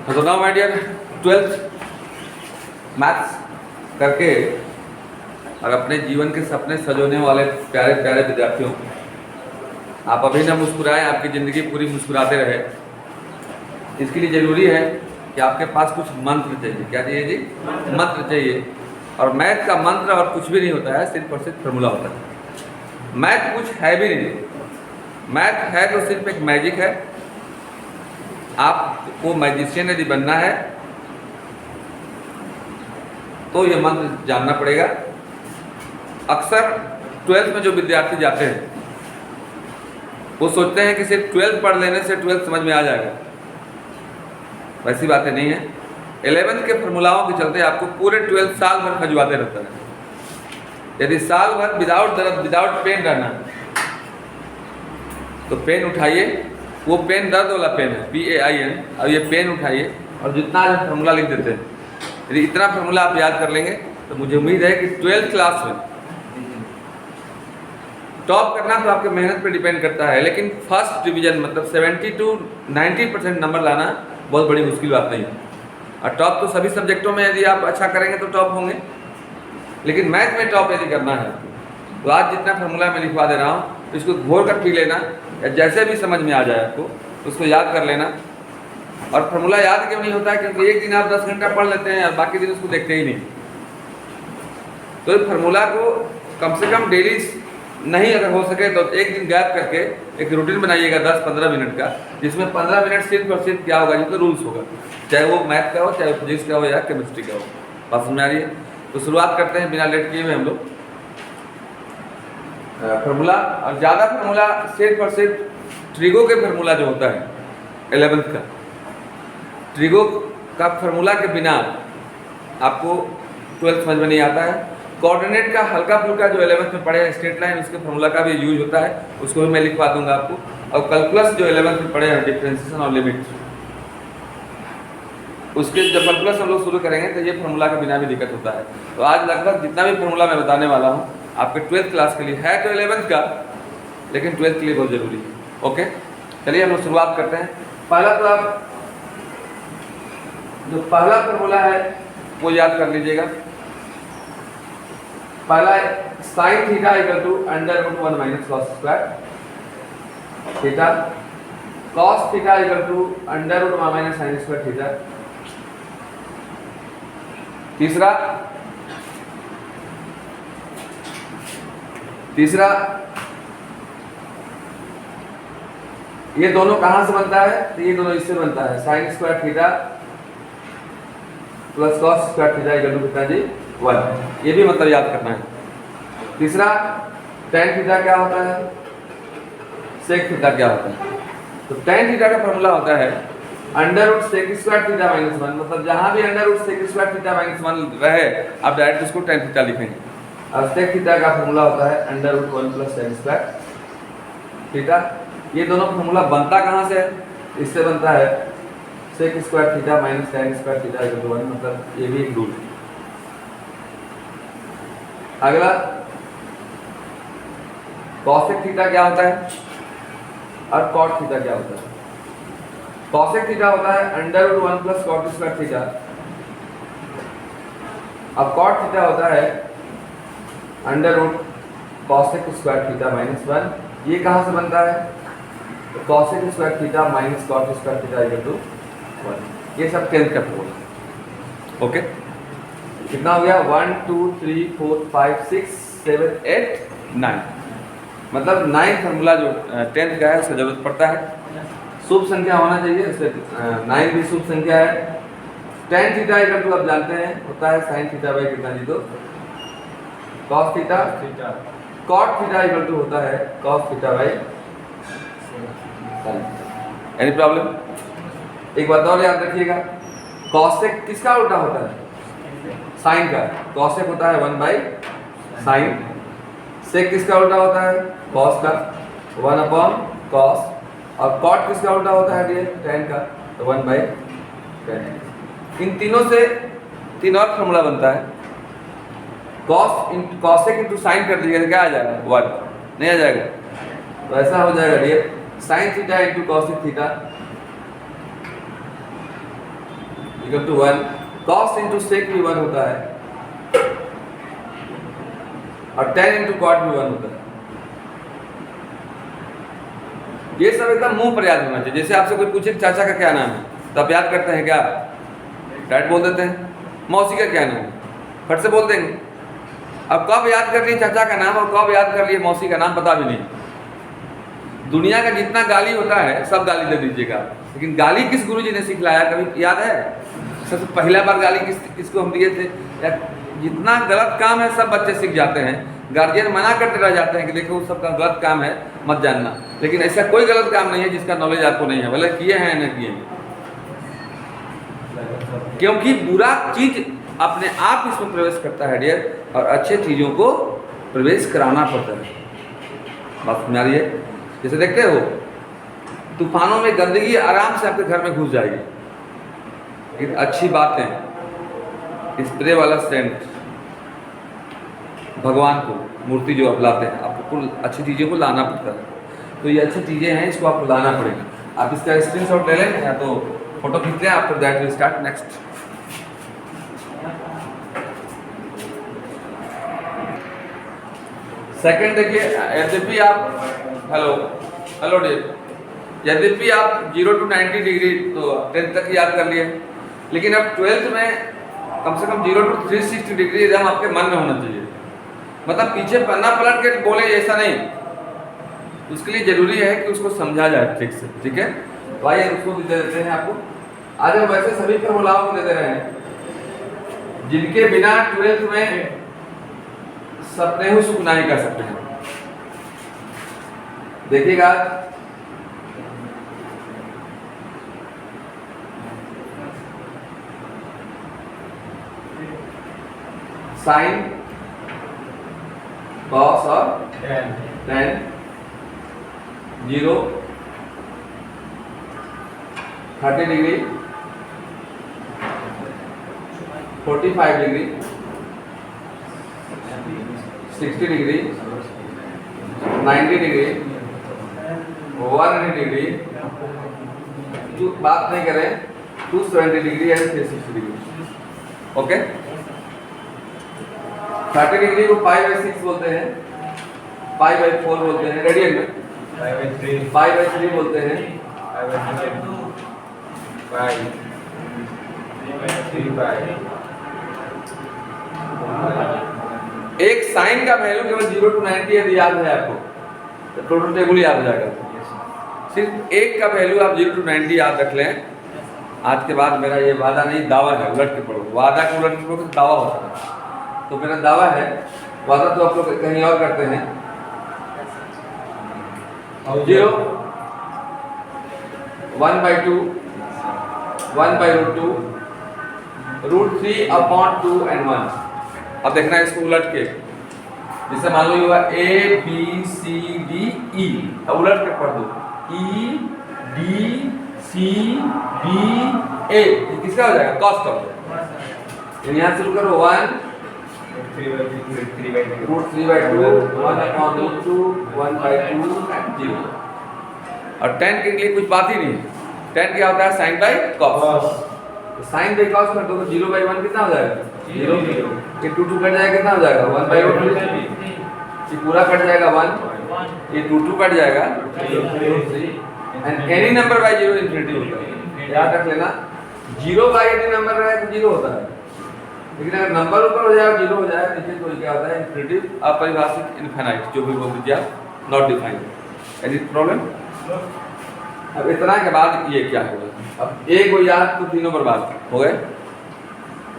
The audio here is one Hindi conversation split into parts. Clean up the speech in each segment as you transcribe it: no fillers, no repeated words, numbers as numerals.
तो now my dear 12th maths करके और अपने जीवन के सपने सजोने वाले प्यारे प्यारे विद्यार्थियों, आप अभी ना मुस्कुराएं, आपकी ज़िंदगी पूरी मुस्कुराते रहे। इसके लिए ज़रूरी है कि आपके पास कुछ मंत्र चाहिए। क्या चाहिए जी? मंत्र चाहिए। और मैथ का मंत्र और कुछ भी नहीं होता है, सिर्फ और सिर्फ फार्मूला होता है। मैथ कुछ है भी नहीं, मैथ है तो सिर्फ एक मैजिक है। आपको मैजिशियन यदि बनना है तो ये मंत्र जानना पड़ेगा। अक्सर 12th में जो विद्यार्थी जाते हैं वो सोचते हैं कि सिर्फ 12th पढ़ लेने से 12th समझ में आ जाएगा। वैसी बातें नहीं है। 11th के फॉर्मूलाओं के चलते आपको पूरे 12th साल भर खजुआते रहता है। यदि साल भर विदाउट दर्द विदाउट पेन रहना तो पेन उठाइए, वो पेन दर्द वाला पेन है, PAIN। अब ये पेन उठाइए और जितना आज फार्मूला लिख देते हैं, यदि इतना फार्मूला आप याद कर लेंगे तो मुझे उम्मीद है कि 12th क्लास में टॉप करना तो आपके मेहनत पे डिपेंड करता है, लेकिन फर्स्ट डिवीजन मतलब 70 to 90% नंबर लाना बहुत बड़ी मुश्किल बात नहीं है। और टॉप तो सभी सब्जेक्टों में यदि आप अच्छा करेंगे तो टॉप होंगे, लेकिन मैथ में टॉप यदि करना है तो आज जितना फार्मूला मैं लिखवा दे रहा हूँ इसको घोर कर पी लेना, या जैसे भी समझ में आ जाए आपको उसको याद कर लेना। और फार्मूला याद क्यों नहीं होता है? क्योंकि एक दिन आप 10 घंटा पढ़ लेते हैं और बाकी दिन उसको देखते ही नहीं। तो इस फार्मूला को कम से कम डेली नहीं अगर हो सके तो एक दिन गैप करके एक रूटीन बनाइएगा 10-15 मिनट का, जिसमें 15 मिनट सिर्फ और सिर्फ क्या होगा, जिसमें रूल्स होगा, चाहे वो मैथ का हो, चाहे फिजिक्स का हो या केमिस्ट्री का हो। बात समझ आ रही है? तो शुरुआत करते हैं बिना लेट किए हुए हम लोग फार्मूला। और ज़्यादा फार्मूला सिर्फ और सिर्फ ट्रिगो के फार्मूला जो होता है 11th का, ट्रिगो का फार्मूला के बिना आपको 12th समझ में नहीं आता है। कोऑर्डिनेट का हल्का फुल्का जो 11th में पढ़े हैं, स्ट्रेट लाइन, उसके फार्मूला का भी यूज होता है, उसको भी मैं लिखवा दूंगा आपको। और कैलकुलस जो 11th में पढ़े हैं, डिफरेंशिएशन और लिमिट, उसके जब कैलकुलस हम लोग शुरू करेंगे तो ये फार्मूला के बिना भी दिक्कत होता है। तो आज लगभग जितना भी फार्मूला मैं बताने वाला हूँ आपके 12th क्लास के लिए है, तो 11th का, लेकिन 12th के लिए बहुत ज़रूरी है। ओके, चलिए हम लोग शुरुआत करते हैं। पहला तो आप जो पहला फार्मूला है वो याद कर लीजिएगा। पहला है sine theta equal to √1 minus cos square theta, cos theta equal to √1 minus sine square theta. तीसरा ये दोनों कहां से बनता है? तो ये दोनों इससे बनता है, sine square theta plus cos square theta equal to कितना जी? 1। ये भी मतलब याद करना है। तीसरा tan थीटा क्या होता है, सेक थीटा क्या होता है? तो tan थीटा का फॉर्मूला होता है √sec स्क्वायर थीटा माइनस 1। मतलब जहां भी √sec स्क्वायर थीटा माइनस 1 रहे आप डायरेक्ट उसको tan थीटा लिखेंगे। और sec थीटा का फॉर्मूला होता है √1 प्लस tan स्क्वायर थीटा। ये दोनों फॉर्मूला बनता कहां से है? इससे बनता है sec square theta minus tan square theta equal to 1। मतलब ये भी एक रूल है। अगला cosec थीटा क्या होता है और cot थीटा क्या होता है? cosec थीटा होता है √1 प्लस cot स्क्वायर थीटा। अब cot थीटा होता है √cosec स्क्वायर थीटा माइनस 1। ये कहां से बनता है? तो cosec square theta minus cot square theta equal to 1। ये सब 10th का फॉर्मूला। ओके, कितना हो गया? 1 2 3 4 5 6 7 8 9। मतलब 9 फार्मूला जो 10th का है उसका जरूरत पड़ता है। शुभ संख्या होना चाहिए, उससे 9 भी शुभ संख्या है। tan थीटा इक्वल टू आप जानते हैं होता है sin थीटा बाई कितना जी? तो cos theta. cot theta equal to होता है cos theta by sin। Any problem? एक बात और याद रखिएगा, cosec किसका उल्टा होता है? साइन का। cosec होता है 1 बाई साइन। sec किसका उल्टा होता है? cos का, 1 अपॉन cos। और cot किसका उल्टा होता है? tan का, तो 1 बाई tan। इन तीनों से 3 और फॉर्मूला बनता है। cosec इंटू साइन कर दीजिएगा, क्या आ जाएगा? 1 नहीं आ जाएगा? तो ऐसा हो जाएगा dear, sine theta into cosec theta equal to 1, cos into sec भी 1 होता है और tan इंटू cot भी 1 होता है। ये सब एकदम मुंह पर याद होना चाहिए। जैसे आपसे कोई पूछे चाचा का क्या नाम है तो आप याद करते हैं क्या? डैड बोल देते हैं। मौसी का क्या नाम है? फट से बोल देंगे। अब कब याद कर लिए चाचा का नाम और कब याद कर लिए मौसी का नाम पता भी नहीं। दुनिया का जितना गाली होता है सब गाली दे दीजिएगा, लेकिन गाली किस गुरुजी ने सिखलाया कभी याद है? सबसे पहला बार गाली किसको हम दिए थे? या जितना गलत काम है सब बच्चे सीख जाते हैं। गार्जियन मना करते रह जाते हैं कि देखो उस सबका गलत काम है मत जानना, लेकिन ऐसा कोई गलत काम नहीं है जिसका नॉलेज आपको नहीं है, भले किए हैं न किए हैं। क्योंकि बुरा चीज अपने आप इसमें प्रवेश करता है डियर, और अच्छे चीज़ों को प्रवेश कराना पड़ता है। बात समझ आ रही है? जैसे देखते हो तूफानों में गंदगी आराम से आपके घर में घुस जाएगी, लेकिन अच्छी बातें, स्प्रे वाला सेंट, भगवान को मूर्ति जो आप लाते हैं, आपको अच्छी चीज़ों को लाना पड़ता है। तो ये अच्छी चीज़ें हैं, इसको आपको लाना पड़ेगा। आप इसका स्क्रीनशॉट ले लें या तो फोटो खींच लें। After that we start next. Second देखिए, यद्यपि आप हेलो डियर, यद्यपि आप 0 to 90 डिग्री तो 10th तक याद कर लिए, लेकिन अब 12th में कम से कम 0 to 360 डिग्री एकदम आपके मन में होना चाहिए। मतलब पीछे पन्ना पलट के बोले ऐसा नहीं, उसके लिए जरूरी है कि उसको समझा जाए ठीक से। ठीक है, तो आइए उसको भी दे देते हैं आपको। आज हम वैसे सभी फॉर्मूलाओं को दे दे रहे हैं जिनके बिना 12th में सपने सुख नहीं कर सकते हैं। देखिएगा, साइन, कॉस और ten, 0, 30 degree, 45 degree, 60 degree, 90 degree, 180 degree, बात नहीं करें 270 degree and 360 degree. Okay, 30 degree को 5/6 बोलते हैं, 5/4 बोलते हैं, रेडियन में 5/3 बोलते हैं, 5/3। एक साइन का वैल्यू केवल 0 to 90 यदि याद है आपको तो टोटल टेबल याद हो जाएगा। सिर्फ एक का वैल्यू आप 0 to 90 याद रख लें। आज के बाद मेरा ये वादा नहीं, दावा है, उलट के पढ़ो। वादा को उलट के पढ़ो तो दावा होता है। तो मेरा दावा है, वादा तो आप लोग कहीं और करते हैं। 0, 1/2, 1/√2, √3/2 and 1। अब देखना है इसको उलट के, जैसे मान लो ये हुआ A B C D E, अब उलट के पढ़ दो E D C B A, किसका हो जाएगा? कॉस का हो जाएगा। यहाँ शुरू करो 1 √3/2, 1/√2, 1/2 and 0। और tan के लिए कुछ बात ही नहीं है। tan क्या होता है? sin by cos। तो sin बाई cos कर दो तो 0/1 कितना हो जाएगा? 0। ये 2 कट जाएगा, कितना हो जाएगा? 1/√3। ये पूरा कट जाएगा 1, ये 2 कट जाएगा √3। And any number by 0 infinity होता है। याद रख लेना, 0 बाई एनी नंबर रहे तो 0 होता है, लेकिन अगर नंबर ऊपर हो जाए 0 हो जाए नीचे तो क्या होता है? इन्फिनिटी, अपरिभाषित, इनफाइनाइट, जो भी बोल दीजिए आप, नॉट डिफाइंड। Any problem? अब इतना के बाद ये क्या होगा? अब एक को याद तो तीनों बर्बाद हो गए।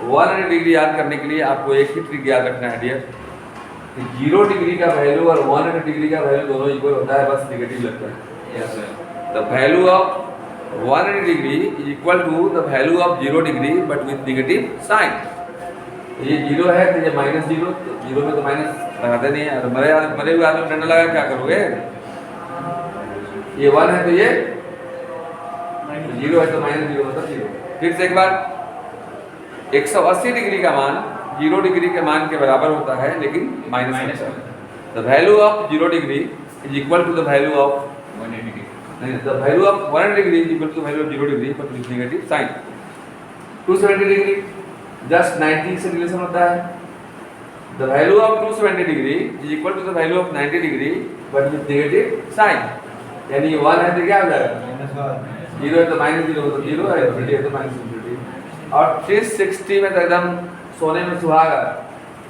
180 डिग्री याद करने के लिए आपको एक ही ट्रिक याद रखना है डियर, 0 डिग्री का वैल्यू और 180 डिग्री का वैल्यू दोनों इक्वल होता है, बस नेगेटिव लगता है। The value of 180 degree is equal to the value of 0 degree but with negative sign. ये 0 है तो ये -0, तो 0 में तो माइनस लगाते नहीं है। मरे हुए आदमी डंडा लगा क्या करोगे? ये 1 है तो ये 0 है तो -0 मतलब 0। फिर से एक बार, 180 डिग्री का मान 0 डिग्री के मान के बराबर होता है, लेकिन माइनस होता है। The value of 0 degree is equal to the value of 180 degree. The value of 180 degree is equal to the value of 0 degree but with negative sign. 270 degree just 90 से रिलेशन होता है। The value of 270 degree is equal to the value of 90 degree but with negative sign, यानी 1 है तो क्या हो जाएगा 0 है तो -0 हो तो 0 है, -0 है तो -0। और 360 में तो एकदम सोने में सुहागा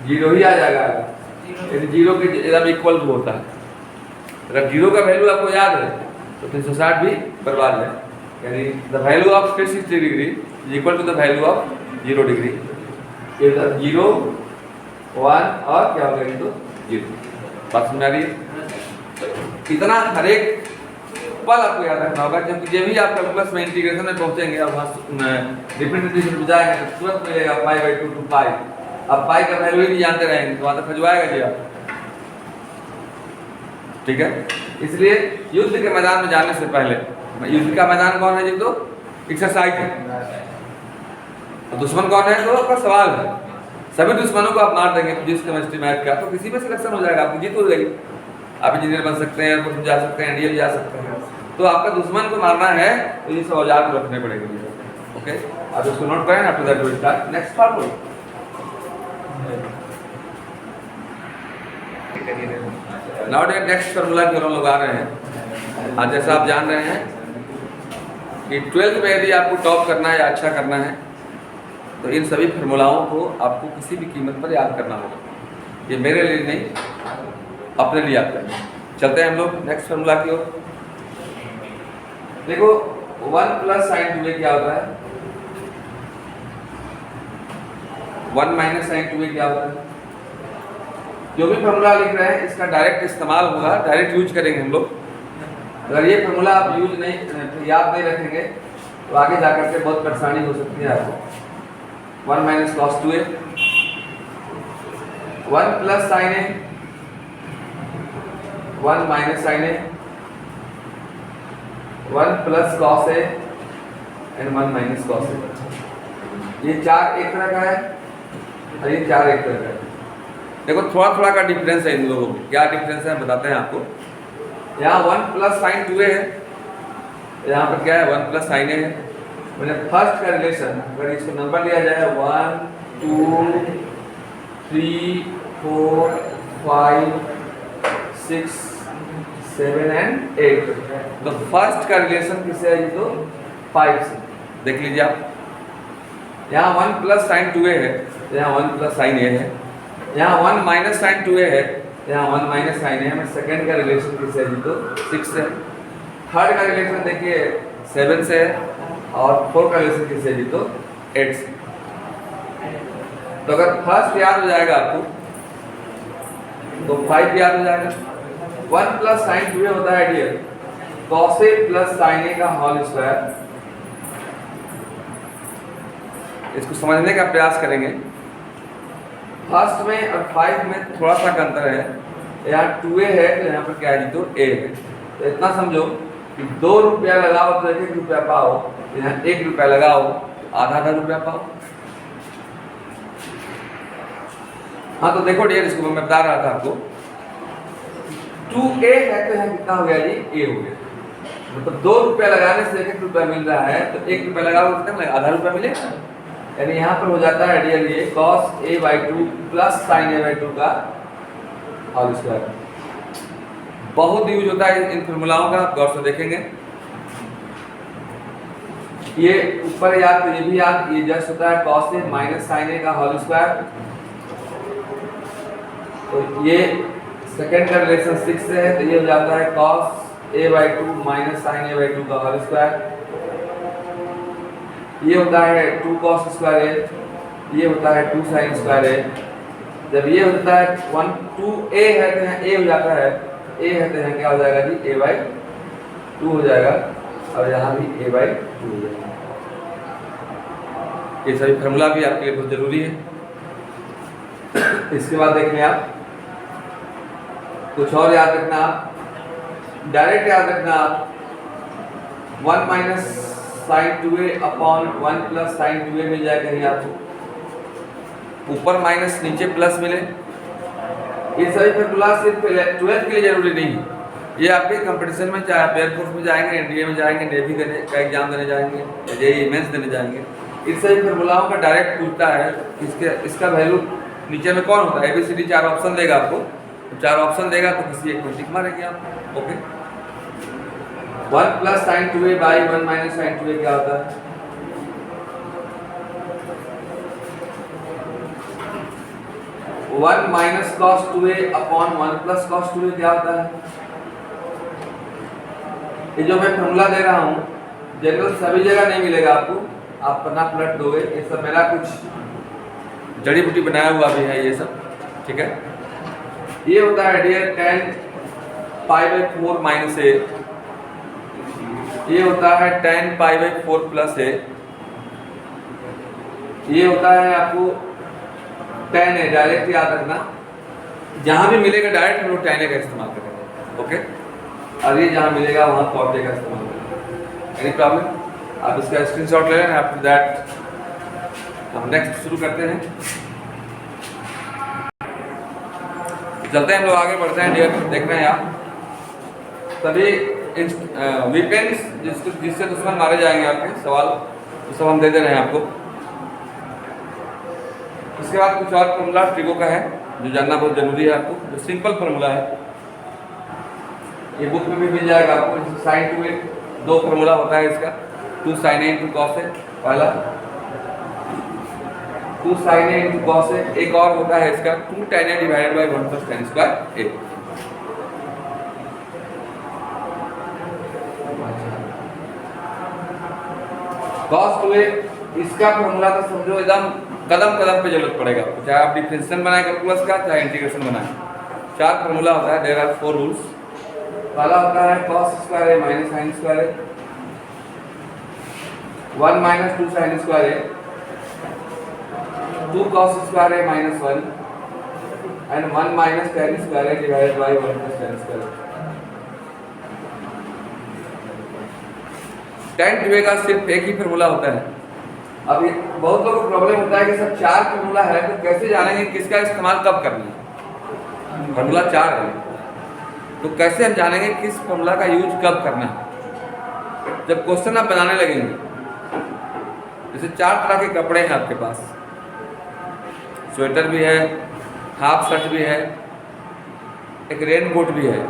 0 ही आ जाएगा, यानी 0 के एकदम इक्वल होता है। अगर 0 का वैल्यू आपको याद है तो 360 भी बर्बाद है, यानी the value of 360 degree is equal to the value of 0 degree. ये 0 1 और क्या हो गया तो 0। बात समझ आ रही है? इतना हर एक पल आपको याद रखना होगा, क्योंकि जब भी आप कैलकुलस में इंटीग्रेशन में पहुंचेंगे और वहाँ रिप्रेजेंटेशन में जाएंगे तो तुरंत मिलेगा π/2 टू पाई। अब पाई का वैल्यू ही नहीं जानते रहेंगे तो वहाँ तक खजवाएगा जी आप। ठीक है, इसलिए युद्ध के मैदान में जाने से पहले, युद्ध का मैदान कौन है जी तो एक्सरसाइज है, तो दुश्मन कौन है तो आपका सवाल है। सभी दुश्मनों को आप मार देंगे फिजिक्स केमिस्ट्री मैथ का तो किसी में सिलेक्शन हो जाएगा, आपकी जीत हो जाएगी। आप इंजीनियर बन सकते हैं, एयरफोर्स में जा सकते हैं, इंडिया भी जा सकते हैं। तो आपका दुश्मन को मारना है तो ये सब औजार को रखने पड़ेंगे। ओके, आप इसको नोट करें। After that we start next formula. Now next formula की ओर हम लोग आ रहे हैं। आज जैसा आप जान रहे हैं कि 12th में यदि आपको टॉप करना है या अच्छा करना है तो इन सभी फार्मूलाओं को आपको किसी भी कीमत पर याद करना होगा। ये मेरे लिए नहीं, अपने लिए याद करना। चलते हैं हम लोग नेक्स्ट फार्मूला की ओर। देखो 1 + sin 2a क्या होता है, 1 - sin 2a क्या होता है। जो भी फार्मूला लिख रहे हैं इसका डायरेक्ट इस्तेमाल होगा, डायरेक्ट यूज करेंगे हम लोग। अगर ये फार्मूला आप यूज नहीं याद नहीं रखेंगे तो आगे जाकर के बहुत परेशानी हो सकती है आपको। 1 - cos 2a, 1 + sin a, 1 - sin a, 1 + cos a and 1 - cos a। ये 4 एक तरह का है और ये 4 एक तरह का है। देखो थोड़ा थोड़ा का डिफरेंस है इन लोगों में। क्या डिफरेंस है बताते हैं आपको। यहाँ 1 + sin 2a है, यहाँ पर क्या है 1 + sin a है। मैंने फर्स्ट का रिलेशन अगर इसको नंबर लिया जाए 1 2 3 4 5 6 7 एंड 8, तो फर्स्ट का रिलेशन किससे है तो 5 से। देख लीजिए आप, यहाँ 1 + sin 2a है, यहाँ 1 + sin a है, यहाँ 1 - sin 2a है, यहाँ 1 - sin a है। सेकंड का रिलेशन किससे है तो 6 से। थर्ड का रिलेशन देखिए 7 से है और फोर्थ का रिलेशन किससे है तो 8 से। तो अगर फर्स्ट याद हो जाएगा आपको तो 5 याद हो जाएगा। 1 + sin 2a होता है dear cos a + sin a का होल स्क्वायर। इसको समझने का प्रयास करेंगे। फर्स्ट में और 5 में थोड़ा सा का अंतर है। यहाँ 2a है तो यहाँ पर क्या है तो a है। तो इतना समझो कि 2 रुपया लगाओ तो 1 रुपया पाओ, यहाँ 1 रुपया लगाओ तो आधा रुपया पाओ। हाँ तो देखो डियर, इसको मैं बता रहा था आपको 2a है तो यहाँ कितना हो गया जी a हो गया। मतलब 2 रुपया लगाने से 1 रुपया मिल रहा है तो 1 रुपया लगाओ कितना मिलेगा आधा रुपया मिलेगा। यानी यहाँ पर हो जाता है डियर ये cos a/2 + sin a/2 का होल स्क्वायर। बहुत यूज होता है इन फार्मूलाओं का, आप गौर से देखेंगे। ये ऊपर याद तो ये भी याद, ये जस्ट होता है cos a - sin a का होल स्क्वायर। तो ये सेकंड का रिलेशन 6 से है तो ये हो जाता है cos a/2 - sin a/2 का होल स्क्वायर। ये होता है 2 cos स्क्वायर a, ये होता है 2 sin स्क्वायर a। जब ये होता है 1 2a है तो यहाँ a हो जाता है, a है तो यहाँ क्या हो जाएगा जी a/2 हो जाएगा और यहाँ भी a/2 हो जाएगा। ये सभी फार्मूला भी आपके लिए बहुत जरूरी है। इसके बाद देखें आप कुछ और याद रखना, आप डायरेक्ट याद रखना आप 1 - sin 2a upon 1 + sin 2a मिल जाए कहीं आपको, ऊपर माइनस नीचे प्लस मिले। ये सभी फार्मूला सिर्फ 12th के लिए जरूरी नहीं है, ये आपके कंपटीशन में, चाहे आप एयरफोर्स में जाएंगे, इंडिया में जाएंगे, नेवी का एग्जाम देने जाएंगे, जेईई मेंस देने जाएंगे, इस सभी फॉर्मूलाओं का डायरेक्ट पूछता है इसका वैल्यू नीचे में कौन होता है, ABCD 4 ऑप्शन देगा आपको, तो 4 ऑप्शन देगा तो किसी एक में टिक मारेंगे आप। Okay, 1 plus sine 2a by 1 minus sine 2a क्या होता है? 1 minus cos 2a upon 1 plus cos 2a क्या होता है? ये जो मैं फॉर्मूला दे रहा हूँ जनरल सभी जगह नहीं मिलेगा आपको, आप पन्ना पलट दोगे, ये सब मेरा कुछ जड़ी बूटी बनाया हुआ भी है ये सब, ठीक है। ये होता है dear tan pi by 4 minus A, ये होता है tan pi by 4 plus A, ये होता है आपको tan ए, डायरेक्ट याद रखना, जहां भी मिलेगा डायरेक्ट हम लोग tan ए का इस्तेमाल करेंगे। ओके, और ये जहां मिलेगा वहां cot ए का इस्तेमाल करेंगे। Any problem? आप इसका स्क्रीनशॉट ले लेना। आफ्टर दैट हम नेक्स्ट शुरू करते हैं, चलते हैं हम लोग आगे बढ़ते हैं। डियर देख रहे हैं आप सभी वीपेंस जिससे दुश्मन मारे जाएंगे, आपके सवाल तो सब हम दे दे रहे हैं आपको। इसके बाद कुछ और फॉर्मूला ट्रिगो का है जो जानना बहुत जरूरी है आपको, जो सिंपल फॉर्मूला है, ये बुक में भी मिल जाएगा आपको। साइन 2a 2 फॉर्मूला होता है इसका, 2 sin a into cos A, पहला 2 sin a into cos A, एक और होता है इसका 2 tan a divided by 1 plus tan square A. Cos 2a इसका फॉर्मूला तो समझो एकदम कदम कदम पे जरूरत पड़ेगा आपको, चाहे आप डिफरेंशियल बनाए कैलकुलस का, चाहे इंटीग्रेशन बनाए। 4 फॉर्मूला होता है, देयर आर 4 रूल्स। पहला होता है cos square a minus sin square a, 1 minus 2 sin square a, 2 cos square a minus 1 and 1 minus tan square a divided by 1 plus tan square a। tan 2a का सिर्फ एक ही फॉर्मूला होता है। अब ये बहुत लोगों को प्रॉब्लम होता है कि सब 4 फॉर्मूला है तो कैसे जानेंगे किसका इस्तेमाल कब करना है? फॉर्मूला 4 है तो कैसे हम जानेंगे किस फॉर्मूला का यूज कब करना है? जब क्वेश्चन आप बनाने लगेंगे, जैसे 4 तरह के कपड़े हैं आपके पास, स्वेटर भी है, हाफ शर्ट भी है, एक रेन कोट भी है।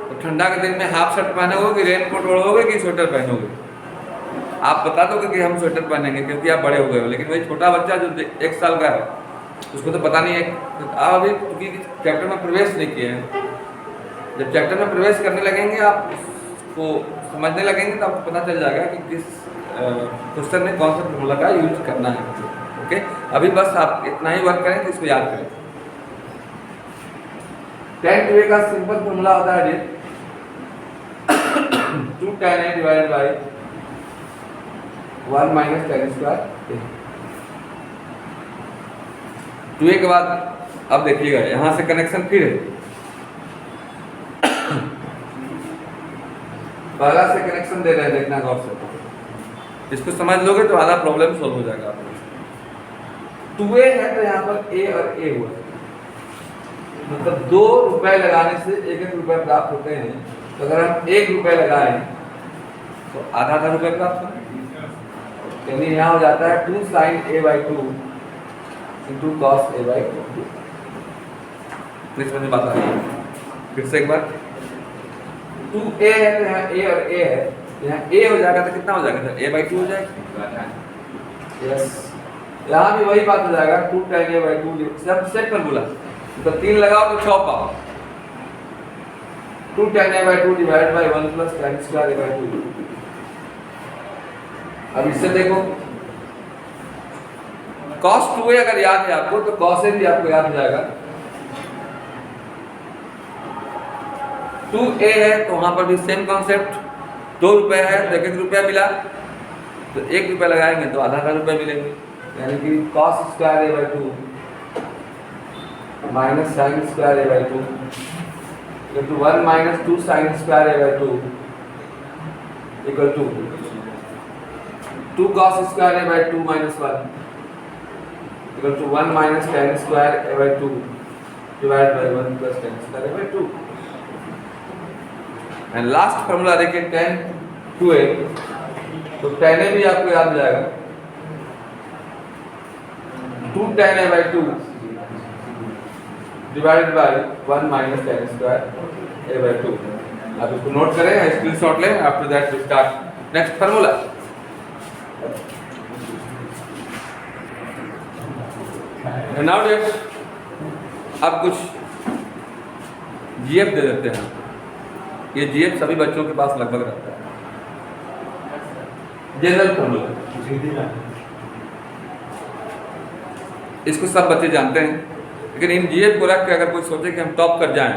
तो ठंडा के दिन में हाफ शर्ट पहनोगे कि रेन कोट ओढ़ोगे कि स्वेटर पहनोगे? आप बता दोगे कि हम स्वेटर पहनेंगे क्योंकि आप बड़े हो गए हो, लेकिन वही छोटा बच्चा जो 1 साल का है उसको तो पता नहीं है। आप अभी क्योंकि चैप्टर में प्रवेश नहीं किए हैं, जब चैप्टर में प्रवेश करने लगेंगे आप उसको समझने लगेंगे तो आपको पता चल जाएगा कि किस क्वेश्चन में कौन सा फॉर्मूला का यूज करना है। ओके, अभी बस आप इतना ही वर्क करें कि इसको याद करें। tan 2a का सिंपल फॉर्मूला होता है 2 tan a divided by 1 minus tan square. 2a के बाद अब देखिएगा यहां से कनेक्शन फिर है, पहला से कनेक्शन दे रहे हैं, देखना गौर से, इसको समझ लोगे तो आधा प्रॉब्लम सॉल्व हो जाएगा आपको। 2a है तो यहाँ पर a और a हुआ, मतलब 2 रुपए लगाने से 1-1 रुपए प्राप्त होते हैं। तो अगर हम 1 रुपए लगाएं तो आधा रुपए प्राप्त होंगे, यानी यहाँ हो जाता है 2 sin a by 2 into cos a by 2। Please मुझे बात आ रही है फिर से एक बार। 2a है तो यहाँ a और a है, यहाँ a हो जाएगा तो कितना हो जाएगा? a by 2 हो जाएगा। यस, यहाँ भी वही बात हो जाएगा 2 tan a by 2, सब सेट पर बोला तो 3 लगाओ तो 6 पाओ। 2 tan a by 2 divided by 1 plus tan square a by 2। अब इससे देखो cos 2a अगर याद है आपको तो cos a भी आपको याद हो जाएगा। 2a है तो वहां पर भी सेम कॉन्सेप्ट, 2 रुपए है तो 1-1 रुपया मिला, तो 1 रुपया लगाएंगे तो आधा रुपया मिलेंगे, यानी कि cos square a by 2 minus sin square a by 2 equal to 1 minus 2 sin square a by 2 equal to 2 cos square a by 2 minus 1 equal to 1 minus tan square a by 2 divide by 1 plus tan square a by 2। And last formula देखिए tan 2a तो tan a भी आपको याद जाएगा 2 tan a by 2 divided by 1 minus tan square a by 2। आप इसको नोट करें, स्क्रीनशॉट लें। After that we start next formula. Now अब कुछ जीएफ दे देते हैं। ये जीएफ सभी बच्चों के पास लगभग रहता है, जनरल फार्मूला। इसको सब बच्चे जानते हैं, लेकिन इन जीएफ को रख के अगर कोई सोचे कि हम टॉप कर जाएं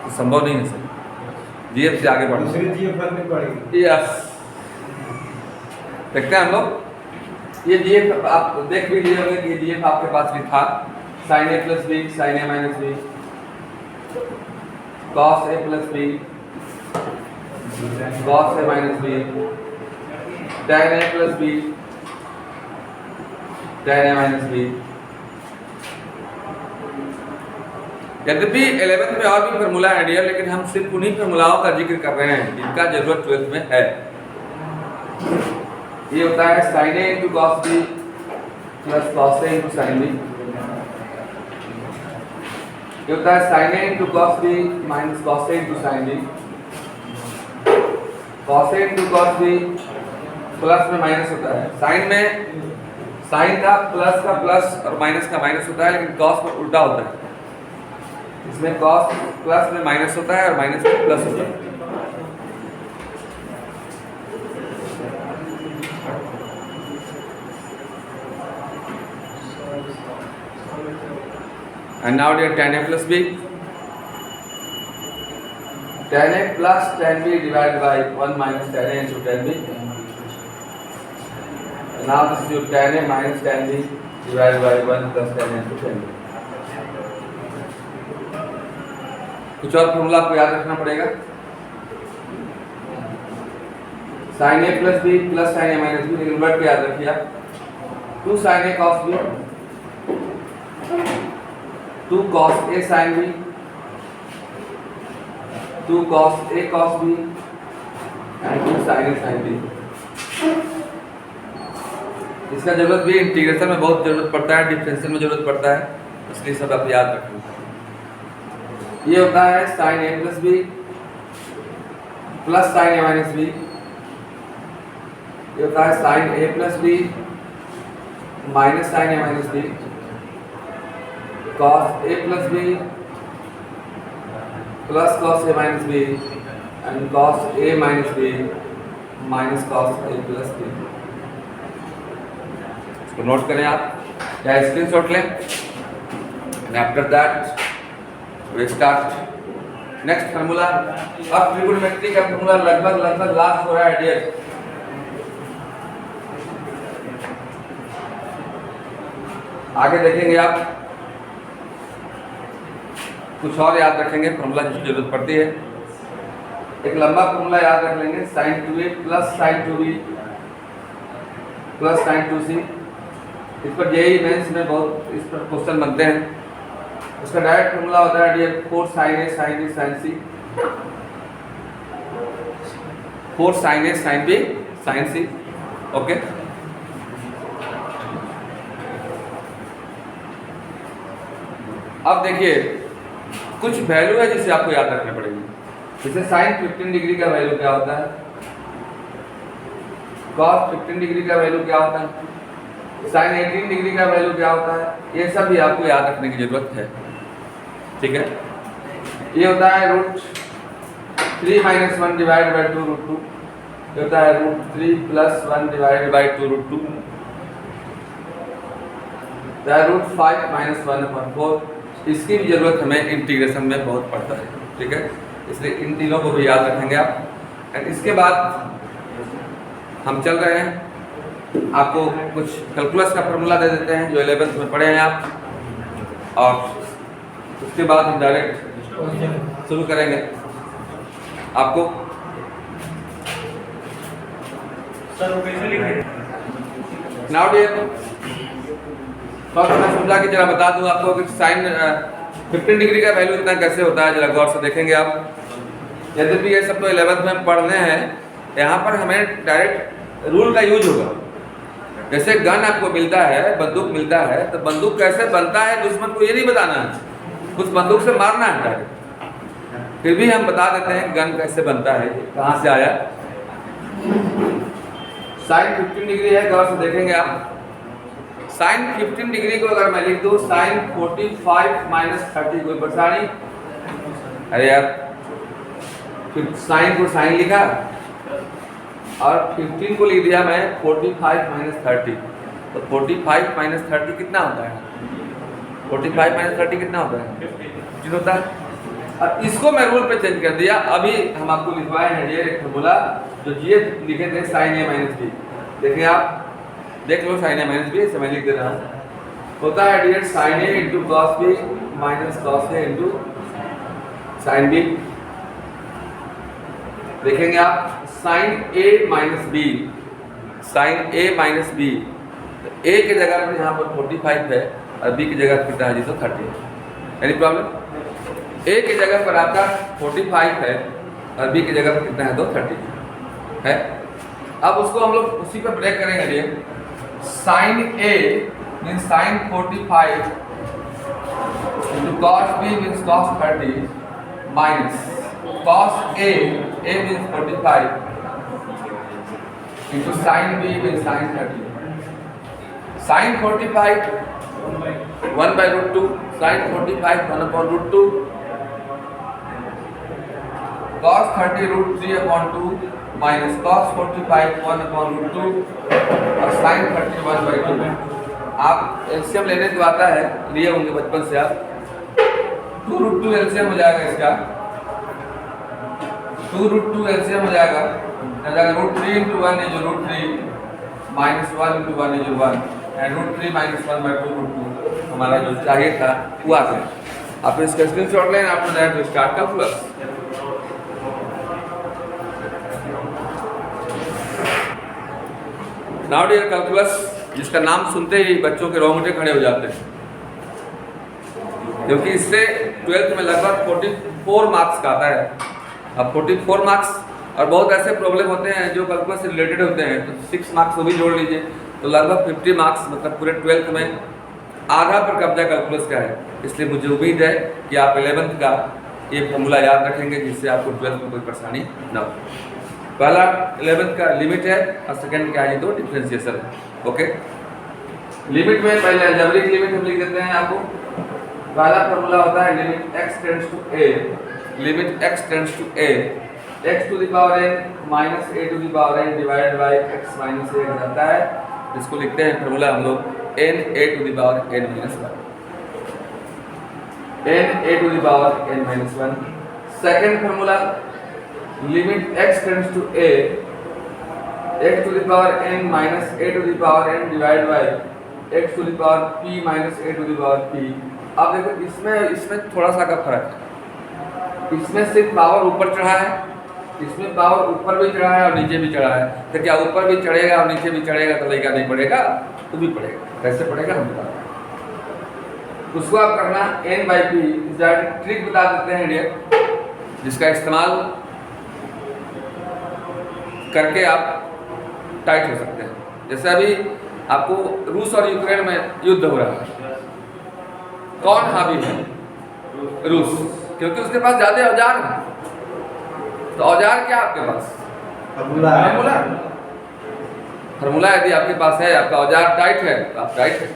तो संभव नहीं है सर। जीएफ से आगे बढ़ना। यस, देखते हैं हम लोग। ये जीएफ आप देख भी लिए होंगे कि ये जीएफ आपके पास भी था। Sine A plus B, sine A minus B, cos A plus B, cos A minus B, tan a plus B, tan a minus B. यद्यपि 11th में और भी फार्मूला है डियर, लेकिन हम सिर्फ उन्हीं फार्मूलाओं का जिक्र कर रहे हैं जिनका जरूरत 12th में है। ये होता है sin a into cos B plus cos A into sine B. ये होता है sin a into cos B minus cos A into sine B. Cos A into cos B plus में माइनस होता है। साइन में साइन का प्लस और माइनस का माइनस होता है, लेकिन कॉस में उल्टा होता है। इसमें कॉस प्लस में माइनस होता है और माइनस में प्लस होता है। And now we have tan a plus b, tan a plus tan b divided by 1 minus tan a into tan b. And now this is your tan a minus tan b divided by 1 plus tan a into tan b. कुछ और फॉर्मूला आपको याद रखना पड़ेगा। sin a plus b plus sin a minus b, लेकिन वर्ड याद रखिए आप। 2 sin a cos b, 2 cos a sin b, 2 cos a cos b and 2 sin a sin b। इसका जरूरत भी इंटीग्रेशन में बहुत जरूरत पड़ता है, डिफरेंशियल में जरूरत पड़ता है, इसलिए सब आप याद रखें। ये होता है sin a plus B plus sin a minus B. ये होता है sin a plus B minus sin a minus B, cos a plus B plus cos a minus B and cos a minus B minus cos a plus B. इसको नोट करें आप या स्क्रीनशॉट लें। And after that we start next formula. अब ट्रिगोनोमेट्री का फार्मूला लगभग लास्ट हो रहा है डियर। आगे देखेंगे आप, कुछ और याद रखेंगे फार्मूला जिसकी जरूरत पड़ती है। एक लंबा फार्मूला याद रख लेंगे, sin 2a plus sin 2b plus sin 2c। इस पर जेईई मेंस में बहुत इस पर क्वेश्चन बनते हैं। उसका डायरेक्ट फार्मूला होता है dear 4 sin a sin b sin c, 4 sin a sin b sin c। Okay, अब देखिए कुछ वैल्यू है जिसे आपको याद रखनी पड़ेगी। जैसे sin 15 डिग्री का वैल्यू क्या होता है, cos 15 डिग्री का वैल्यू क्या होता है, sin 18 डिग्री का वैल्यू क्या होता है, ये सब भी आपको याद रखने की जरूरत है। ठीक है, ये होता है √3 - 1 डिवाइडेड बाय 2 √2। ये होता है √3 + 1 डिवाइडेड बाय 2 √2। √5 - 1/4। इसकी भी जरूरत हमें इंटीग्रेशन में बहुत पड़ता है। ठीक है, इसलिए इन तीनों को भी याद रखेंगे आप। एंड इसके बाद हम चल रहे हैं, आपको कुछ कैलकुलस का फार्मूला दे देते हैं जो 11th में पढ़े हैं आप, और उसके बाद हम डायरेक्ट शुरू करेंगे। आपको नाउ डियर फर्स्ट मैं समझा कि जरा बता दूं आपको कि sin 15 डिग्री का वैल्यू इतना कैसे होता है, जरा गौर से देखेंगे आप। यद्यपि ये सब तो 11th में पढ़ने हैं, यहाँ पर हमें डायरेक्ट रूल का यूज होगा। जैसे गन आपको मिलता है, बंदूक मिलता है, तो बंदूक कैसे बनता है दुश्मन को ये नहीं बताना है, उस बंदूक से मारना है डायरेक्ट। फिर भी हम बता देते हैं गन कैसे बनता है, कहाँ से आया। साइन 15 डिग्री है, गौर से देखेंगे आप। साइन 15 डिग्री को अगर मैं लिख दूँ साइन 45 माइनस 30, कोई परेशानी? अरे यार, फिर साइन को साइन लिखा और 15 को लिख दिया मैं 45 माइनस 30, तो 45 माइनस 30 कितना होता है? 45 माइनस 30 कितना होता है? 15 होता है। और इसको मैं रूल पे चेंज कर दिया। अभी हम आपको लिखवाए हैं ये एक फॉर्मूला जो ये लिखे थे साइन ए माइनस बी। देखिए आप देख लो, साइन ए माइनस बी मैं लिख दे रहा हूँ। होता है dear sine A into cos B minus cos A into sine B. देखेंगे आप sine A minus B, sine A minus B, तो ए की जगह पर यहाँ पर 45 है और बी की जगह कितना है जी, तो 30 है। Any problem? ए की जगह पर आपका 45 है और बी की जगह पर कितना है, तो 30 है। अब उसको हम लोग उसी पर ब्रेक करेंगे। लिए sine A means sine 45 into cos B means cos 30 minus cos A means 45 into sin B means sin 30. Sin 45 1 by root 2, sin 45 1 upon root 2, cos 30 root 3 upon 2 minus cos 45 1 upon root 2 और sin 30 1 by 2। आप एलसीएम लेने को आता है, लिए होंगे बचपन से आप। 2 रूट 2 एलसीएम हो जाएगा इसका, 2 रूट 2 एलसीएम हो जाएगा, root 3 into 1 is root 3 minus 1 into 1 is 1 and root 3 minus 1 by 2 root 2 हमारा जो चाहिए था वो आ गया। आप इसका स्क्रीनशॉट लें, आपको नया तो स्टार्ट का प्लस। नाउ डियर कैलकुलस, जिसका नाम सुनते ही बच्चों के रोंगटे खड़े हो जाते हैं, क्योंकि इससे 12th में लगभग 44 मार्क्स का आता है। अब 44 मार्क्स और बहुत ऐसे प्रॉब्लम होते हैं जो कैलकुलस से रिलेटेड होते हैं, तो 6 मार्क्स वो भी जोड़ लीजिए, तो लगभग 50 मार्क्स, मतलब पूरे 12th में आधा पर कब्जा कैलकुलस का है। इसलिए मुझे उम्मीद है कि आप 11th का ये फॉर्मूला याद रखेंगे, जिससे आपको 12th में कोई परेशानी ना हो। पहला 11th का लिमिट है और सेकेंड क्या है, तो डिफ्रेंशिएशन है। ओके, लिमिट में पहले अलजेब्रिक लिमिट हम लिख देते हैं आपको। पहला फॉर्मूला होता है limit x tends to a, limit x tends to a, x to the power n minus a to the power n divided by x minus a रहता है। इसको लिखते हैं फॉर्मूला हम लोग n a to the power n minus 1, n a to the power n minus 1। Second formula limit x tends to a, x to the power n minus a to the power n divided by x to the power p minus a to the power p। अब देखो इसमें थोड़ा सा का फर्क है, इसमें सिर्फ पावर ऊपर चढ़ा है, इसमें पावर ऊपर भी चढ़ा है और नीचे भी चढ़ा है। तो क्या ऊपर भी चढ़ेगा और नीचे भी चढ़ेगा तो लड़का नहीं पड़ेगा, तो भी पड़ेगा। कैसे पड़ेगा हम बता दें। उसको आप करना n बाई पी, ट्रिक बता देते हैं डियर, जिसका इस्तेमाल करके आप टाइट हो सकते हैं। जैसे अभी आपको रूस और यूक्रेन में युद्ध हो रहा है, कौन हावी है? रूस, क्योंकि उसके पास ज्यादा औजार है। तो औजार क्या आपके पास? फॉर्मूला। फॉर्मूला यदि आपके पास है, आपका औजार टाइट है तो आप टाइट है।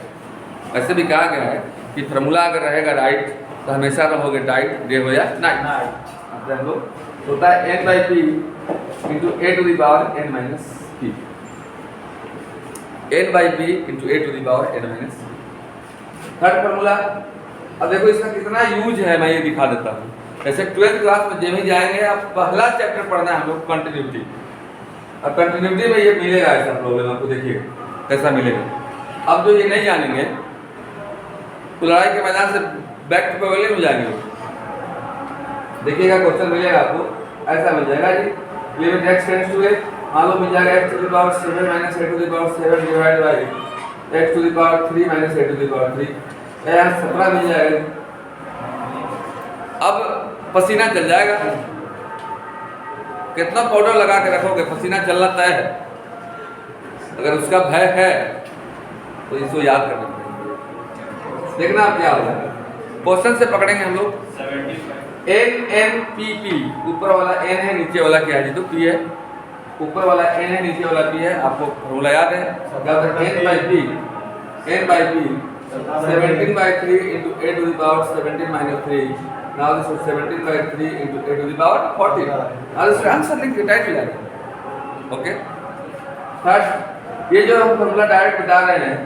वैसे भी कहा गया है कि फॉर्मूला अगर रहेगा राइट तो हमेशा रहोगे टाइट, डे हो या नाइट। हम लोग होता है n by P into A to the power n minus P, n by P into A to the power n minus. Third formula, अब देखो इसका कितना यूज है, मैं ये दिखा देता हूँ। जैसे 12th क्लास में जब भी जाएंगे, आप पहला चैप्टर पढ़ना है हम लोग कंटिन्यूटी, और कंटिन्यूटी में ये मिलेगा ऐसा प्रॉब्लम, आपको देखिए कैसा मिलेगा। अब जो ये नहीं जानेंगे तो लड़ाई के मैदान से बैक टू पवेलियन में जाएंगे, देखिएगा क्वेश्चन मिलेगा आपको ऐसा मिल जाएगा जी। Limit x tends to a, मान लो मिल जाएगा x to the power 7 minus a to the power 7 divided by x to the power 3 minus a to the power 3, यहाँ 17 मिल जाएगा। अब पसीना चल जाएगा, कितना पाउडर लगा के रखोगे, पसीना चलना तय है। अगर उसका भय है तो इसको याद करना पड़ेगा। देखना क्या होगा, क्वेश्चन से पकड़ेंगे हम लोग। NNPP, ऊपर वाला n है, नीचे वाला क्या है जी? तो P है। ऊपर वाला n है, नीचे वाला P है। आपको फॉर्मूला याद है? n by p 17/3 into a to the power 17 minus 3. Now this is 17/3 into a to the power 14. Now this answer लिख के टाइप किया है। ओके, थर्ड, ये जो हम फॉर्मूला डायरेक्ट बता रहे हैं,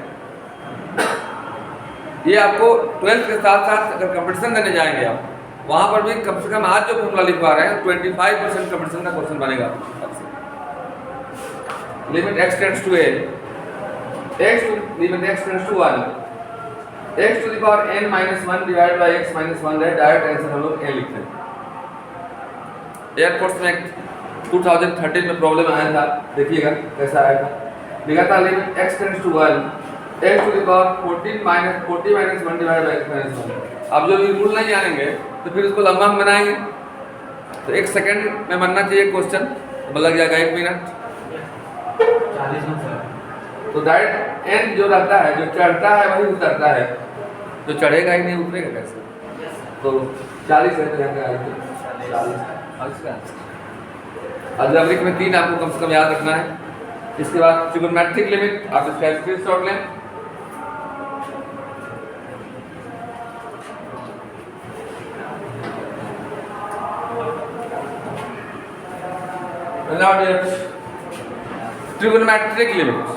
ये आपको 12th के साथ साथ अगर कंपटीशन देने जाएंगे आप, वहां पर भी कम से कम आज जो फॉर्मूला लिखवा रहे हैं 25% कंपटीशन का क्वेश्चन बनेगा। Limit x tends to a, limit x tends to 1, x to the power n minus 1 divided by x minus 1 है। डायरेक्ट आंसर हम लोग n लिखते हैं। एयरफोर्स में 2013 में प्रॉब्लम आया था, देखिएगा कैसा आया था। लिखा था limit x tends to 1, x to the power 40 minus 1 divided by x minus 1। अब जो भी रूल नहीं जानेंगे तो फिर उसको लंबा हम बनाएंगे, तो 1 सेकंड में बनना चाहिए क्वेश्चन, तो लग जाएगा 1 मिनट। 40 मिनट। तो डायरेक्ट n जो रहता है, जो चढ़ता है वही उतरता है, तो चढ़ेगा ही नहीं, उतरेगा कैसे? तो 40 है, तो यहाँ पे आएगी 40 का आंसर। अलजेब्रिक में 3 आपको कम से कम याद रखना है। इसके बाद ट्रिगोनोमेट्रिक लिमिट, आप इसका स्क्रीनशॉट लें। Now dear, trigonometric limit,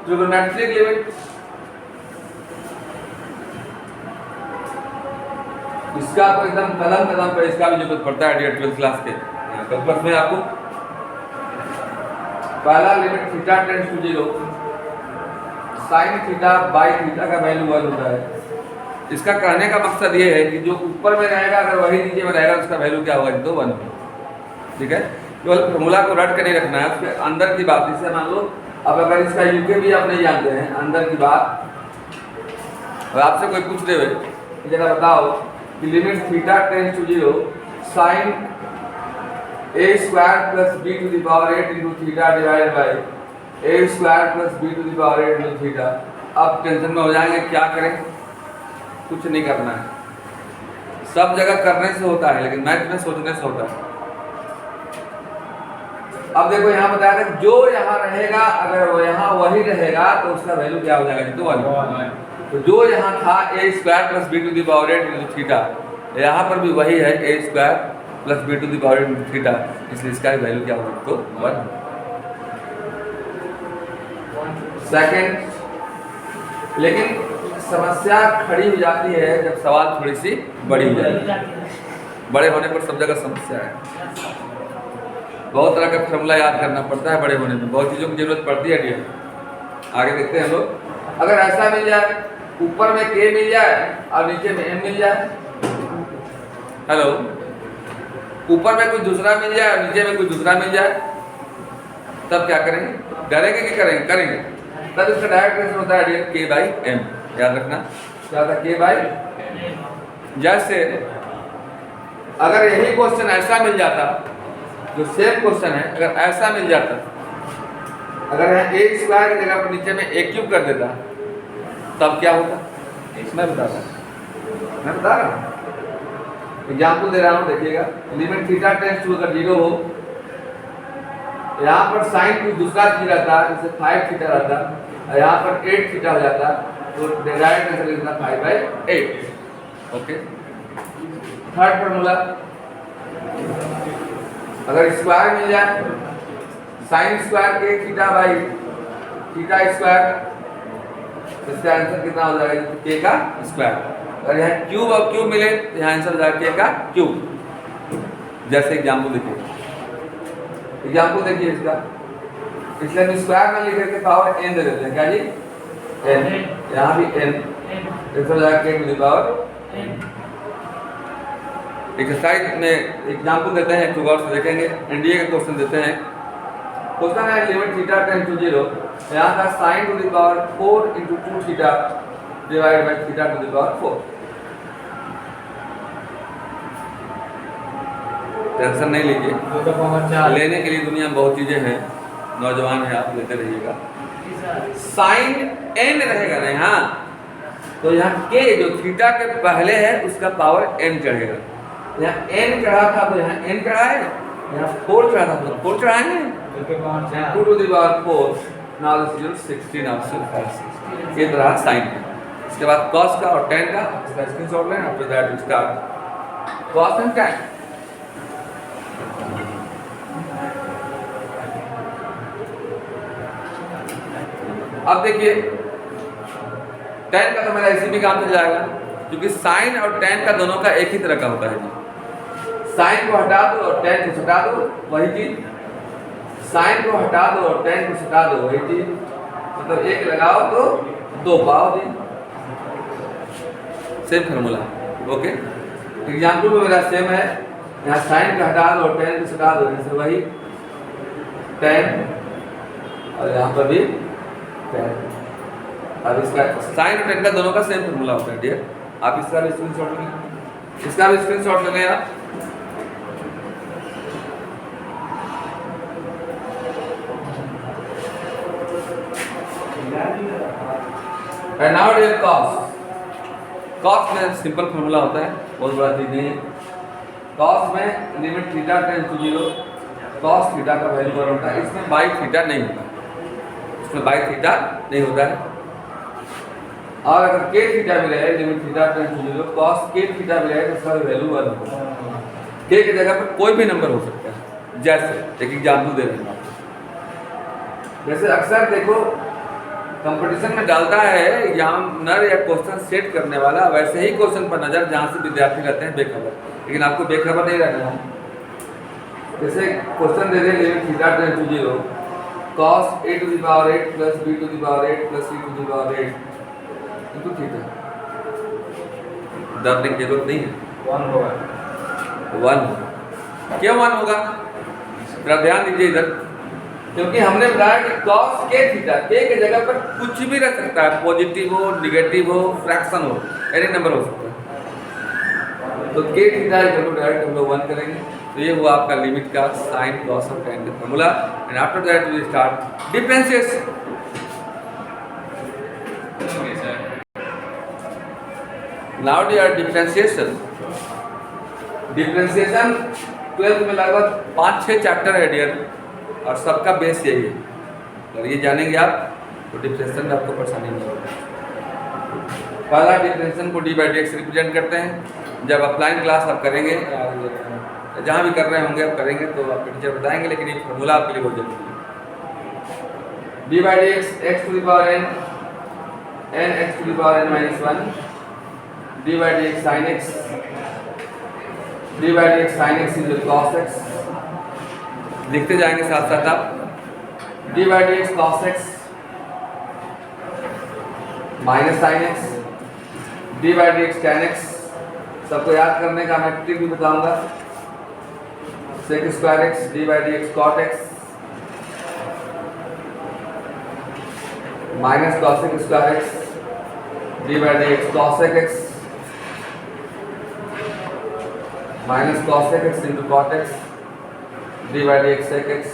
trigonometric limit, इसका आपको एकदम कदम कदम पर इसका भी जरूरत पड़ता है डियर 12th क्लास के कैलकुलस में। आपको पहला limit theta tends to 0, sine theta by theta का वैल्यू 1 होता है। इसका कहने का मकसद ये है कि जो ऊपर में रहेगा अगर वही नीचे में रहेगा उसका वैल्यू क्या होगा? तो 1। ठीक है, केवल फॉर्मूला को रट कर नहीं रखना है, उसके अंदर की बात। इसे मान लो अब अगर इसका यूके भी आप नहीं जानते हैं, अंदर की बात, और आपसे कोई पूछ दे जरा बताओ कि limit theta tends to 0 sine a square plus b to the power 8 into theta divided by a square plus b to the power 8 into theta. अब टेंशन में हो जाएंगे, क्या करें? कुछ नहीं करना है, सब जगह करने से होता है, लेकिन मैथ में सोचने से होता है। अब देखो यहाँ बताया था जो यहाँ रहेगा अगर वो यहाँ वही रहेगा तो उसका वैल्यू क्या हो जाएगा? तो 1। तो जो यहाँ था a square plus b to the power 8 into theta, यहाँ पर भी वही है a square plus b to the power 8 into theta, इसलिए इसका वैल्यू क्या होगा? तो 1। सेकंड, लेकिन समस्या खड़ी हो जाती है जब सवाल थोड़ी सी बड़ी हो जाती है। बड़े होने पर सब जगह समस्या है, बहुत तरह का फॉर्मूला याद करना पड़ता है बड़े होने में, बहुत चीज़ों की जरूरत पड़ती है डियर। आगे देखते हैं हम लोग। अगर ऐसा मिल जाए, ऊपर में k मिल जाए और नीचे में m मिल जाए, हेलो, ऊपर में कुछ दूसरा मिल जाए और नीचे में कुछ दूसरा मिल जाए, तब क्या करेंगे? डरेंगे कि करेंगे? करेंगे। तब इसका डायरेक्ट आंसर होता है डियर k/m। याद रखना क्या होता है? k/m। जैसे अगर यही क्वेश्चन ऐसा मिल जाता, जो सेम क्वेश्चन है, अगर ऐसा मिल जाता, अगर यहाँ a स्क्वायर की जगह पर नीचे में a क्यूब कर देता, तब क्या होता? मैं बता रहा हूँ, एग्जाम्पल दे रहा हूँ, देखिएगा। लिमिट थीटा टेंड्स टू अगर 0 हो, यहाँ पर साइन कुछ दूसरा चीज रहता, जैसे 5 थीटा रहता, और यहाँ पर 8 थीटा हो जाता, तो डायरेक्ट आंसर लिखना 5/8। ओके, थर्ड फॉर्मूला, अगर स्क्वायर मिल जाए, साइन स्क्वायर के थीटा बाई थीटा स्क्वायर, इसका आंसर कितना हो जाएगा? k का स्क्वायर। अगर यहाँ क्यूब और क्यूब मिले तो यहाँ आंसर हो जाएगा k का क्यूब। जैसे एग्जाम्पल देखिए, इसका, इसलिए हम स्क्वायर में लिख करके पावर n दे देते हैं। क्या जी? n। यहाँ भी n, आंसर हो जाएगा k to the power n। Exercise में एग्जाम्पल देते हैं, तो गौर से देखेंगे। एनडीए का क्वेश्चन देते हैं। क्वेश्चन है लिमिट थीटा टेंड्स टू 0, यहाँ का sign to the power 4 into 2 theta divided by theta two the power 4। Tension नहीं लीजिए, लेने के लिए दुनिया में बहुत चीजें हैं, नौजवान है आप, लेते रहिएगा। साइन n रहेगा ना यहाँ, तो यहाँ k जो थीटा के पहले है उसका पावर n चढ़ेगा। यहाँ n चढ़ा था तो यहाँ n चढ़ा है, यहाँ 4 चढ़ा था तो 4 चढ़ाएंगे, 2 to the power 4। Now this is 16 option. ये रहा साइन का। इसके बाद कॉस का और टेन का, इसका स्क्रीनशॉट लें। After that start cos and ten. अब देखिए टेन का तो मेरा इसी भी काम चल जाएगा, क्योंकि साइन और टेन का दोनों का एक ही तरह का होता है जी। साइन को हटा दो और टेन को हटा दो, वही चीज। साइन को हटा दो और टेन को हटा दो, वही चीज। मतलब एक लगाओ तो दो पाओ जी, सेम फार्मूला। ओके, एग्जाम्पल में मेरा सेम है। यहाँ साइन को हटा दो और टेन को हटा दो, जैसे वही टेन, और यहाँ पर भी टेन। अब इसका साइन और टेन का दोनों का सेम फार्मूला होता है डियर। आप इसका भी स्क्रीनशॉट लेंगे, इसका भी स्क्रीनशॉट लेंगे आप। And now dear cos, cos में सिंपल फार्मूला होता है, बहुत बड़ा चीज नहीं है। cos में limit theta tends to 0, cos theta का वैल्यू वन होता है। इसमें बाई थीटा नहीं होता, इसमें बाई थीटा नहीं होता है। और अगर k थीटा भी रहे, limit theta tends to 0, cos k theta भी रहे तो इसका वैल्यू वन होगा। k की जगह पर कोई भी नंबर हो सकता है। जैसे एक एग्जाम्पल दे रहे हैं, जैसे अक्सर देखो कंपटीशन में डालता है एग्जामिनर या क्वेश्चन सेट करने वाला, वैसे ही क्वेश्चन पर नजर जहाँ से विद्यार्थी रहते हैं बेखबर, लेकिन आपको बेखबर नहीं रहना है। जैसे क्वेश्चन दे दे limit theta tends to 0, cos a to the power 8 plus b to the power 8 plus c to the power 8 into theta. डरने की जरूरत नहीं है, 1 होगा। 1 क्यों 1 होगा? जरा ध्यान दीजिए इधर, क्योंकि हमने बताया कि cos k थीटा, k के जगह पर कुछ भी रह सकता है, पॉजिटिव हो, निगेटिव हो, फ्रैक्शन हो, एनी नंबर हो सकता है। तो k theta equal to direct हम लोग 1 करेंगे। तो ये हुआ आपका लिमिट का साइन कॉस और टेन का formula. And after that we start differentiation. Now dear differentiation, differentiation 12th में लगभग 5-6 चैप्टर है डियर, और सबका बेस यही है। अगर ये जानेंगे आप तो डिफरेंशिएशन में आपको परेशानी नहीं होगी। पहला डिफरेंशिएशन को D by d x represent करते हैं। जब ऑफलाइन क्लास आप करेंगे, जहाँ भी कर रहे होंगे आप करेंगे तो आपके टीचर बताएंगे, लेकिन ये फॉर्मूला आपके लिए बहुत जरूरी है। D by d x, x to the power n, n x to the power n minus 1, d by d x sine x, d by d x sine x is cos x. लिखते जाएंगे साथ साथ आप। D by d x cos x minus sine x, d by d x tan x. सबको याद करने का मैं ट्रिक भी बताऊंगा। Sec square x, d by d x cot x minus cosec square x, d by d x cosec x minus cosec x into cot x, d by d x sec x,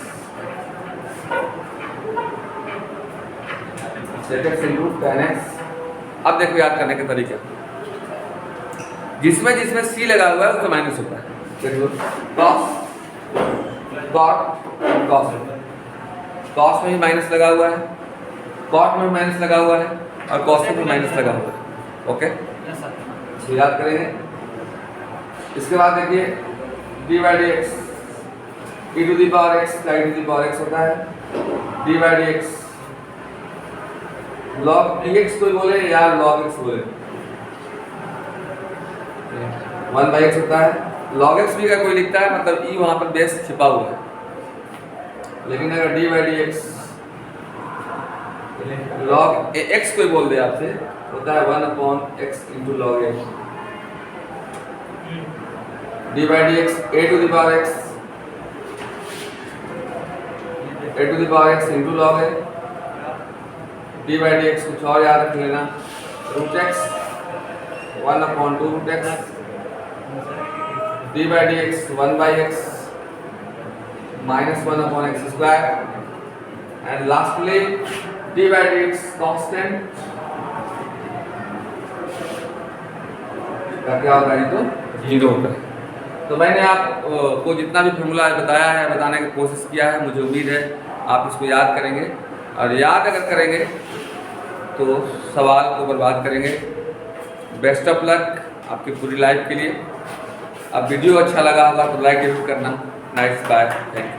sec x into tan x. अब देखो याद करने के तरीके, जिसमें जिसमें सी लगा हुआ है उसमें माइनस होता है। कॉस, कॉट, कॉस, कॉस में भी माइनस लगा हुआ है, कॉट में भी माइनस लगा हुआ है, और कॉस में भी माइनस लगा हुआ है। ओके, इसको याद करेंगे। इसके बाद देखिए d by d x e to the power x का e to the power x होता है, d by d x log e x कोई बोले या लॉग एक्स बोले, 1 बाई एक्स होता है। लॉग एक्स भी का कोई लिखता है, मतलब ई वहां पर बेस छिपा हुआ है। लेकिन अगर d by d x log x कोई बोल दे आपसे, होता है 1 upon x into log x. D by d x a to the power x, a to the power x into log है। डी बाई डी एक्स कुछ और याद रख लेना, root x 1 upon 2 root x, d by d x 1 by x minus 1 upon x square, and lastly d by its constant का क्या होगा, ये तो 0 होगा। तो मैंने आपको जितना भी फॉर्मूला बताया है, बताने की कोशिश किया है, मुझे उम्मीद है आप इसको याद करेंगे, और याद अगर करेंगे तो सवाल को बर्बाद करेंगे। बेस्ट ऑफ लक आपकी पूरी लाइफ के लिए। अब वीडियो अच्छा लगा होगा तो लाइक जरूर करना। Nice bye, thank you.